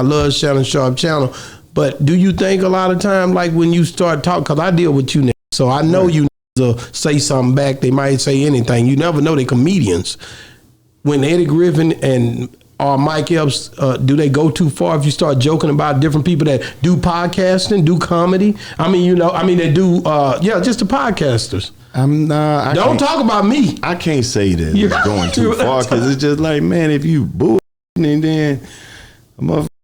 love Shannon Sharp channel. But do you think a lot of time, like when you start talking, because I deal with you niggas, so I know you niggas will say something back. They might say anything. You never know. They comedians. When Eddie Griffin and Mike Epps, do they go too far if you start joking about different people that do podcasting, do comedy? I mean, they do, just the podcasters. Don't talk about me. I can't say that it's going too far because it's just like, man, if you bullshitting and then,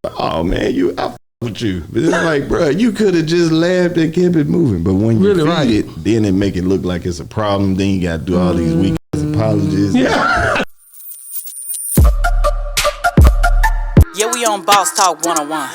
oh man, I f with you. But it's like, bro, you could have just laughed and kept it moving. But when you feed it, then it make it look like it's a problem. Then you got to do all these weak apologies. Yeah. Yeah, we on Boss Talk 101.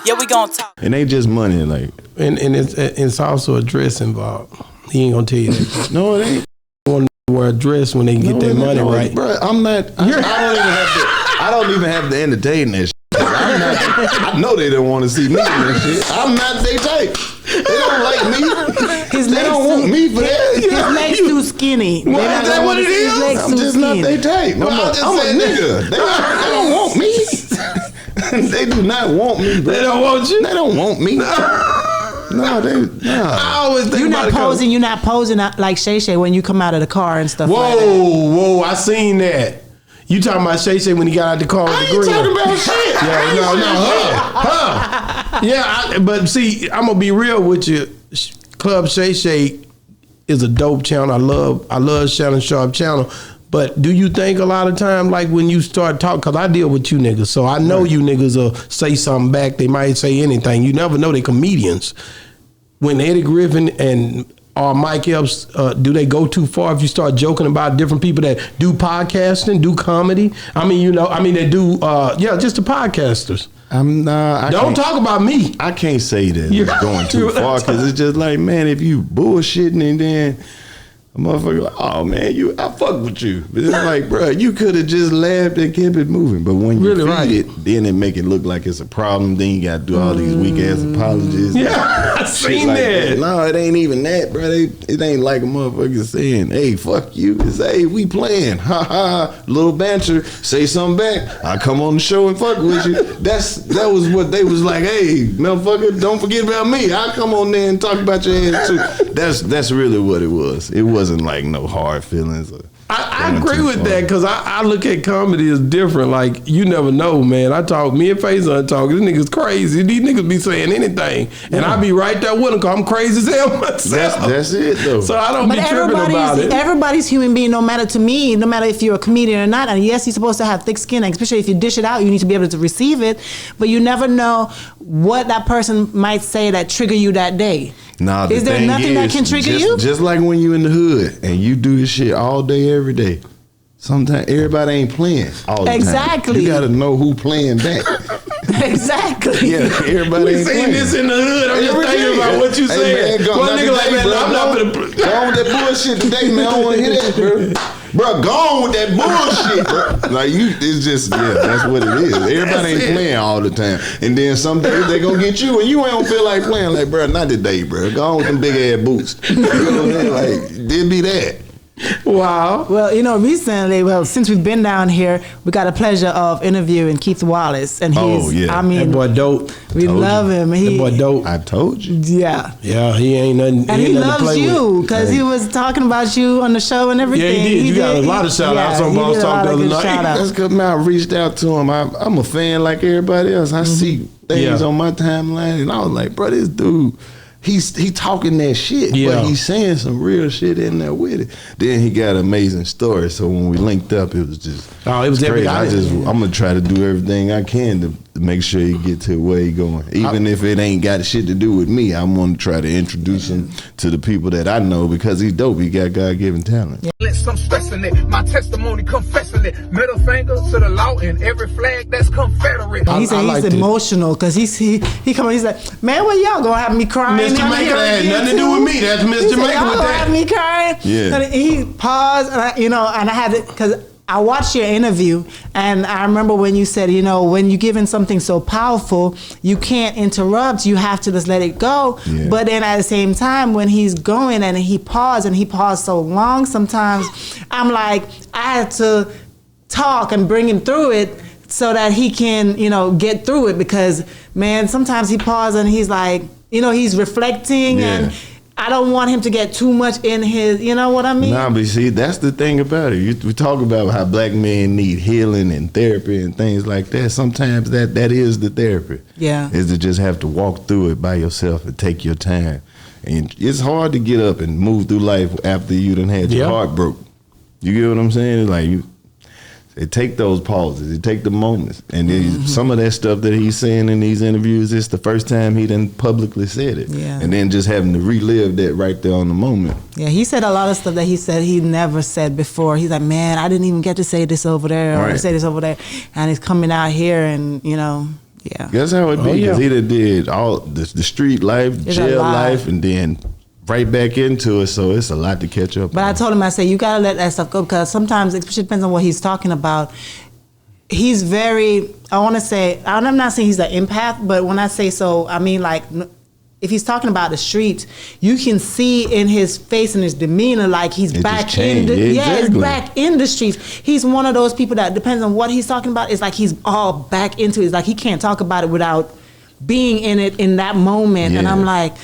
Yeah, we gonna talk. And they just money, like. And it's also a dress involved. He ain't gonna tell you that. No, it ain't. Want to wear a dress when they get their money right. Bro, I'm not. I don't even have to entertain that shit. I know they don't want to see me in that shit. I'm not their type. They don't like me. They don't want me for that. His legs too skinny. Well, is that what it is? I'm just not their type. I'm a nigga. They don't want me. They do not want me, bro. They don't want you? They don't want me. No. I always think you're not posing like Shay Shay when you come out of the car and stuff like that. Whoa, I seen that. You talking about Shay Shay when he got out the car with the grill. I ain't talking about shit. Her. Yeah, but see, I'm going to be real with you. Club Shay Shay is a dope channel. I love Shannon Sharp channel. But do you think a lot of time, like when you start talking, because I deal with you niggas, so I know you niggas will say something back. They might say anything. You never know. They comedians. When Eddie Griffin and Mike Epps, do they go too far if you start joking about different people that do podcasting, do comedy? I mean, they do, just the podcasters. Don't talk about me. I can't say that it's going too far because it's just like, man, if you bullshitting and then a motherfucker like, oh man, I fuck with you. But it's like, bro, you could have just laughed and kept it moving. But when you feed it, then it make it look like it's a problem. Then you got to do all these weak ass apologies. Yeah, I seen like that. No, it ain't even that, bro. It ain't like a motherfucker saying, hey, fuck you. It's, hey, we playing. Ha ha. Little banter. Say something back. I come on the show and fuck with you. That was what they was like, hey, motherfucker, don't forget about me. I come on there and talk about your ass too. That's really what it was. It wasn't like no hard feelings. I agree with that because I look at comedy as different. Like, you never know, man. Me and Faison talk. This nigga's crazy. These niggas be saying anything. And I be right there with them because I'm crazy as hell myself. That's it, though. So I don't be tripping about it. Everybody's human being, no matter to me, no matter if you're a comedian or not. And yes, you're supposed to have thick skin, especially if you dish it out, you need to be able to receive it. But you never know what that person might say that trigger you that day. Nah, is there nothing that can trigger you? Just like when you in the hood and you do this shit all day, every day. Sometimes everybody ain't playing all the time. You got to know who playing back. Exactly. Yeah, everybody ain't playing. We seen this in the hood. I'm just thinking about what you saying. One nigga like, man, I'm not gonna play. Go on with that bullshit today, man. I don't want to hear that, bro. Bro, go on with that bullshit, bro. Like, it's just, that's what it is. Everybody ain't playing all the time. And then some days they gonna get you and you ain't gonna feel like playing. Like, bro, not today, bro. Go on with them big ass boots. You know what I'm saying? Like, did be that. Wow. Well, recently, since we've been down here, we got a pleasure of interviewing Keith Wallace. And that boy dope. We love him. That boy dope. I told you. Yeah. Yeah, he ain't nothing. And he loves you because he was talking about you on the show and everything. Yeah, he did. You got a lot of shout outs on Boss Talk the other night. That's because I reached out to him. I'm a fan like everybody else. I see things on my timeline and I was like, bro, this dude, he talking that shit, but he's saying some real shit in there with it. Then he got an amazing story. So when we linked up, it was just great. I'm gonna try to do everything I can to make sure he get to where he going. Even if it ain't got shit to do with me, I'm gonna try to introduce him to the people that I know because he's dope. He got God-given talent. Let some stressing it. My testimony confessing it. Middle finger to the law and every flag that's Confederate. He's emotional because he come on. He's like, man, what y'all gonna have me crying? Miss Jamaica had nothing to do with me. That's Miss Jamaica with that. Have me crying. Yeah. And he paused, and I had it because I watched your interview, and I remember when you said, when you're giving something so powerful, you can't interrupt. You have to just let it go. Yeah. But then at the same time, when he's going and he paused so long, sometimes I'm like, I had to talk and bring him through it so that he can, get through it. Because, man, sometimes he pauses and he's like, he's reflecting and I don't want him to get too much in his, you know what I mean? Nah, but see, that's the thing about it. We talk about how black men need healing and therapy and things like that. Sometimes that is the therapy. Yeah. Is to just have to walk through it by yourself and take your time. And it's hard to get up and move through life after you done had your heart broke. You get what I'm saying? It's like it take those pauses, it take the moments. And then some of that stuff that he's saying in these interviews, it's the first time he done publicly said it. Yeah. And then just having to relive that right there on the moment. Yeah, he said a lot of stuff that he said he never said before. He's like, man, I didn't even get to say this over there or say this over there. And he's coming out here and, yeah. That's how it be, because he did all the street life, jail life, and then right back into it, so it's a lot to catch up But on. I told him, I said, you got to let that stuff go, because sometimes it depends on what he's talking about. He's very, I'm not saying he's an empath, but when I say so, I mean like, if he's talking about the streets, you can see in his face and his demeanor like he's back in the he's back in the streets. He's one of those people that depends on what he's talking about. It's like he's all back into it. It's like he can't talk about it without being in it in that moment. And I'm like,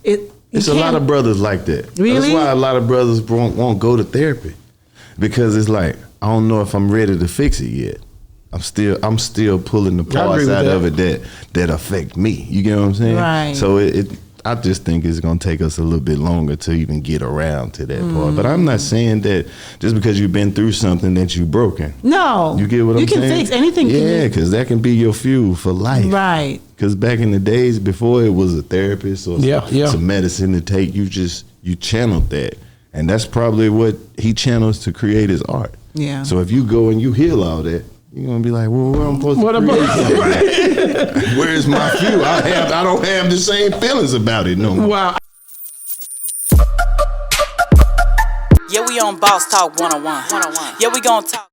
it's a lot of brothers like that. Really? That's why a lot of brothers won't go to therapy, because it's like, I don't know if I'm ready to fix it yet. I'm still pulling the parts out of it that affect me. You get what I'm saying? Right. So I just think it's gonna take us a little bit longer to even get around to that part. But I'm not saying that just because you've been through something that you're broken. No. You get what I'm saying? You can fix anything. Yeah, because that can be your fuel for life. Right. Because back in the days before it was a therapist or some medicine to take, you channeled that. And that's probably what he channels to create his art. Yeah. So if you go and you heal all that, you're gonna be like, well, where I'm supposed to create? Where's my fuel? I don't have the same feelings about it no more. Wow. Yeah, we on Boss Talk 101. Yeah, we gonna talk.